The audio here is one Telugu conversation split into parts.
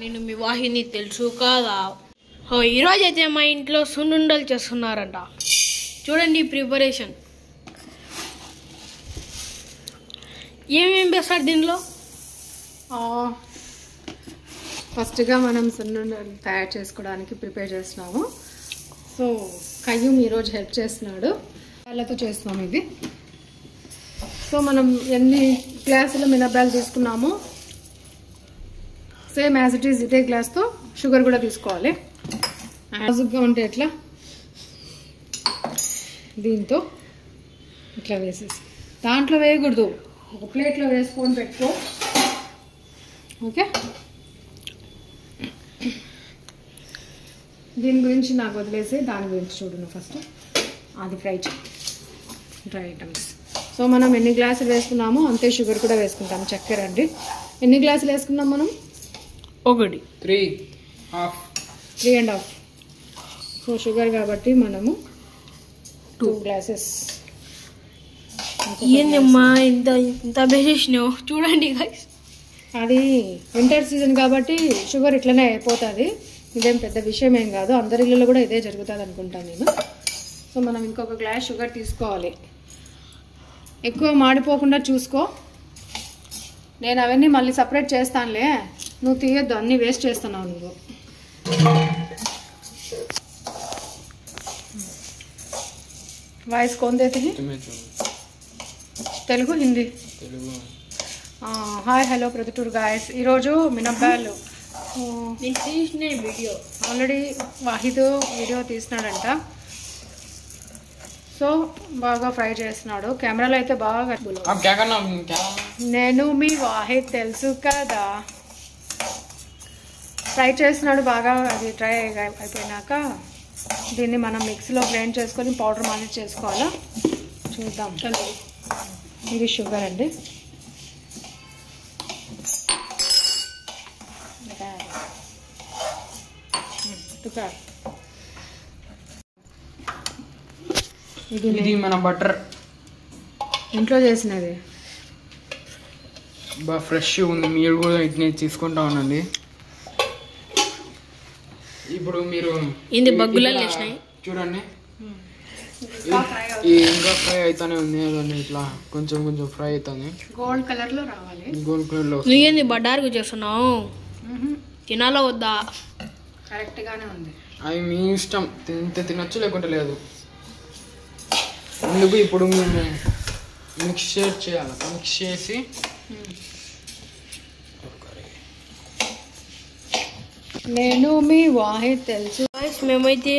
నేను మీ వాహిని తెలుసు కదా. ఈరోజు అయితే మా ఇంట్లో సున్నుండలు చేస్తున్నారంట. చూడండి ప్రిపరేషన్. ఏమేమి వేస్తారు దీనిలో? ఫస్ట్గా మనం సున్నుండలు తయారు చేసుకోవడానికి ప్రిపేర్ చేస్తున్నాము. సో కయ్యూం ఈరోజు హెల్ప్ చేస్తున్నాడు. వాళ్ళతో చేస్తున్నాము ఇది. సో మనం ఎన్ని గ్లాసుల మినపాలు తీసుకున్నామో సేమ్ యాజ్ ఇట్ ఈజ్ ఇదే గ్లాస్తో షుగర్ కూడా తీసుకోవాలి. నాజుగ్గా ఉంటే ఎట్లా దీంతో ఇట్లా వేసేసి దాంట్లో వేయకూడదు, ఒక ప్లేట్లో వేసుకొని పెట్టుకో. ఓకే, దీని గురించి నాకు వదిలేసి దాని గురించి చూడండి. ఫస్ట్ అది డ్రై ఐటమ్స్. సో మనం ఎన్ని గ్లాసులు వేసుకున్నామో అంతే షుగర్ కూడా వేసుకుంటాం. చక్కెర అండి. ఎన్ని గ్లాసులు వేసుకున్నాం మనం? 3.5. సో షుగర్ కాబట్టి మనము 2 గ్లాసెస్. ఏందమ్మా ఇంత వేసేసినావు? చూడండి గైస్, అది వింటర్ సీజన్ కాబట్టి షుగర్ ఇట్లనే అయిపోతుంది. ఇదేం పెద్ద విషయం ఏం కాదు, అందరి ఇళ్ళలో కూడా ఇదే జరుగుతుంది అనుకుంటాను నేను. సో మనం ఇంకొక గ్లాస్ షుగర్ తీసుకోవాలి. ఎక్కువ మాడిపోకుండా చూసుకో. నేను అవన్నీ మళ్ళీ సపరేట్ చేస్తానులే, నువ్వు తీయొద్దు, అన్నీ వేస్ట్ చేస్తున్నావు నువ్వు. వాయిస్ कौन देते हैं? Telugu Hindi? Hi hello Proddatur guys. ఈరోజు మినప్పాలు నేను తీసిన వీడియో ఆల్రెడీ వాహిద్ వీడియో తీసినాడంట. సో బాగా ఫ్రై చేస్తున్నాడు. కెమెరాలో అయితే బాగా నేను మీ వాహిద్ తెలుసు కదా. ఫ్రై చేస్తున్నాడు బాగా. అది డ్రై అయిపోయినాక దీన్ని మనం మిక్సీలో గ్రైండ్ చేసుకొని పౌడర్ మాదిరి చేసుకోవాలా. చూద్దాం. ఇది షుగర్ అండి. ఇది మన బటర్ ఇంట్లో చేసినది. బాగా ఫ్రెష్ ఉంది. మీరు కూడా ఇట్నే తీసుకుంటా ఉండండి. ఇప్పుడు మీరు చూడండి, ఇంకా ఫ్రై అవుతానే ఉంది. అదండి ఇట్లా కొంచెం కొంచెం ఫ్రై అవుతుంది. గోల్డ్ కలర్ లో రావాలి. గోల్డ్ కలర్ లో. నువ్వేంది బడారుకు చేస్తున్నావు? తినాలో వద్దా? కరెక్ట్ గానే ఉంది. అవి మీ ఇష్టం, తింటే తినచ్చు లేకుంటే లేదు. అందుకు ఇప్పుడు మేము మిక్స్ చేయాలి. మిక్స్ చేసి నేను మీ వాహిద్ తెలుసు. మేమైతే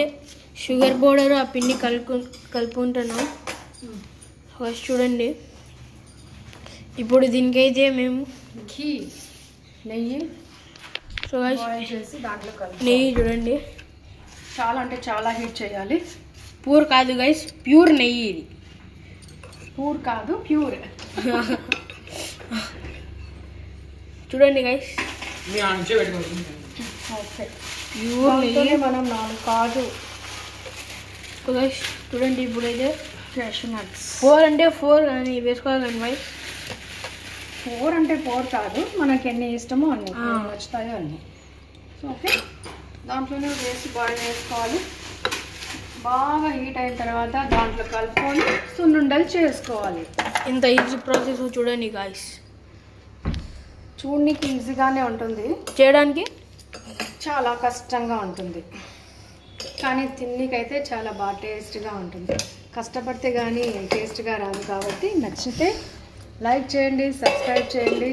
షుగర్ పౌడర్ ఆ పిండి కలుపుకుంటున్నాం. ఫస్ట్ చూడండి. ఇప్పుడు దీనికైతే మేము నెయ్యి చేసి దాంట్లో నెయ్యి చూడండి, చాలా అంటే చాలా హీట్ చేయాలి. పూర్ కాదు గైస్, ప్యూర్ నెయ్యి. ఇది పూర్ కాదు, ప్యూర్. చూడండి గైస్, ఓకే. ప్యూర్ నెయ్యి. మనం 4 కాజు గైస్ చూడండి. ఇప్పుడైతే క్యాషూ నట్స్. 4 అంటే 4 కానీ వేసుకోవాలి కానీ గైస్. 4 అంటే 4 కాదు, మనకి ఎన్ని ఇష్టమో అన్ని నచ్చుతాయో అన్ని. ఓకే, దాంట్లోనే వేసి బాయిల్ చేసుకోవాలి. బాగా హీట్ అయిన తర్వాత దాంట్లో కలుపుకొని సున్నుండలు చేసుకోవాలి. ఇంత ఈజీ ప్రాసెస్ చూడండి గాయస్. చూడడానికి ఈజీగానే ఉంటుంది, చేయడానికి చాలా కష్టంగా ఉంటుంది. కానీ తిన్నీకైతే చాలా బాగా టేస్ట్గా ఉంటుంది. కష్టపడితే కానీ టేస్ట్గా రాదు. కాబట్టి నచ్చితే లైక్ చేయండి, సబ్స్క్రైబ్ చేయండి,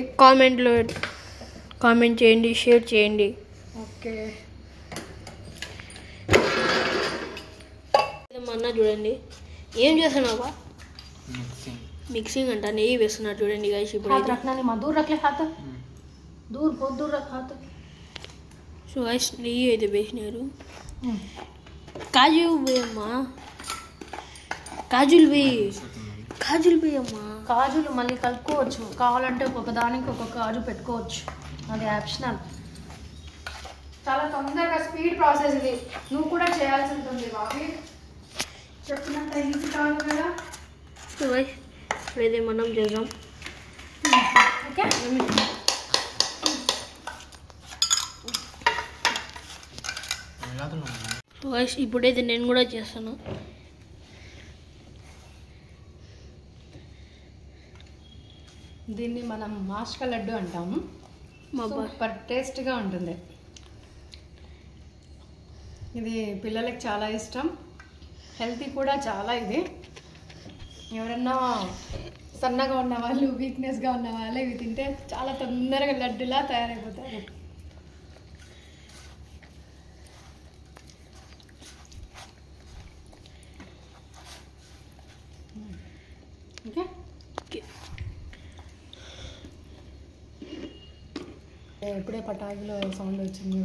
కామెంట్ చేయండి, షేర్ చేయండి. ఓకే. అన్న చూడండి ఏం చేస్తున్నావా? మిక్సింగ్ అంట. నెయ్యి వేస్తున్నారు చూడండి గైస్. ఇప్పుడు సో గైస్ నెయ్యి అయితే వేసినారు. కాజు వేయమ్మా, కాజులు వేయమ్మా. కాజులు మళ్ళీ కలుపుకోవచ్చు, కావాలంటే ఒకదానికి ఒక కాజు పెట్టుకోవచ్చు, అది ఆప్షనల్. చాలా తొందరగా స్పీడ్ ప్రాసెస్ ఇది. నువ్వు కూడా చేయాల్సి ఉంటుంది బాబీ, చెప్పినంత ఈజీ కాదు కదా. సో గైస్ ఇప్పుడైతే మనం చేద్దాం. ఓకే, చేస్తున్నాను. గైస్ ఇప్పుడైతే నేను కూడా చేస్తాను. దీన్ని మనం మాస్కా లడ్డు అంటాము. సూపర్ టేస్ట్గా ఉంటుంది. ఇది పిల్లలకి చాలా ఇష్టం, హెల్తీ కూడా చాలా. ఇది ఎవరన్నా సన్నగా ఉన్న వాళ్ళు, వీక్నెస్గా ఉన్న వాళ్ళు ఇవి తింటే చాలా తొందరగా లడ్డులా తయారైపోతారు. ఓకే, ఎప్పుడే పటాకులో సౌండ్ వచ్చింది.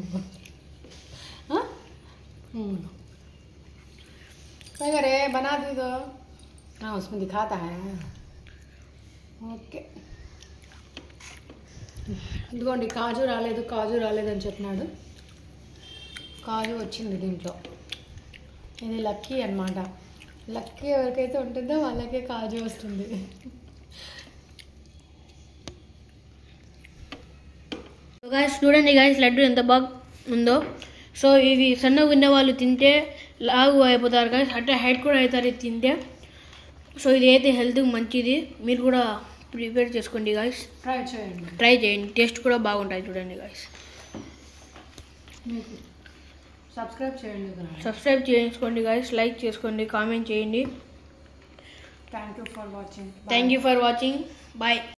अरे बना दी तो हाँ उसमें दिखाता है. ఓకే, ఇదిగోండి కాజు రాలేదని చెప్పినాడు. కాజు వచ్చింది దీంట్లో. ఇది లక్కీ అన్నమాట. లక్కీ ఎవరికైతే ఉంటుందో వాళ్ళకే కాజు వస్తుంది. గైస్ చూడండి గైస్ లడ్డు ఎంత బాగా ఉందో. సో ఇవి సన్నగా ఉన్న వాళ్ళు తింటే లాగు అయిపోతారు గైస్, అంటే హైట్ కూడా అవుతారు ఇది తింటే. సో ఇది అయితే హెల్త్కి మంచిది. మీరు కూడా ప్రిపేర్ చేసుకోండి గైస్, ట్రై చేయండి. టేస్ట్ కూడా బాగుంటుంది. చూడండి గైస్, సబ్స్క్రైబ్ చేసుకోండి గైస్, లైక్ చేసుకోండి, కామెంట్ చేయండి. Thank you for watching. Bye.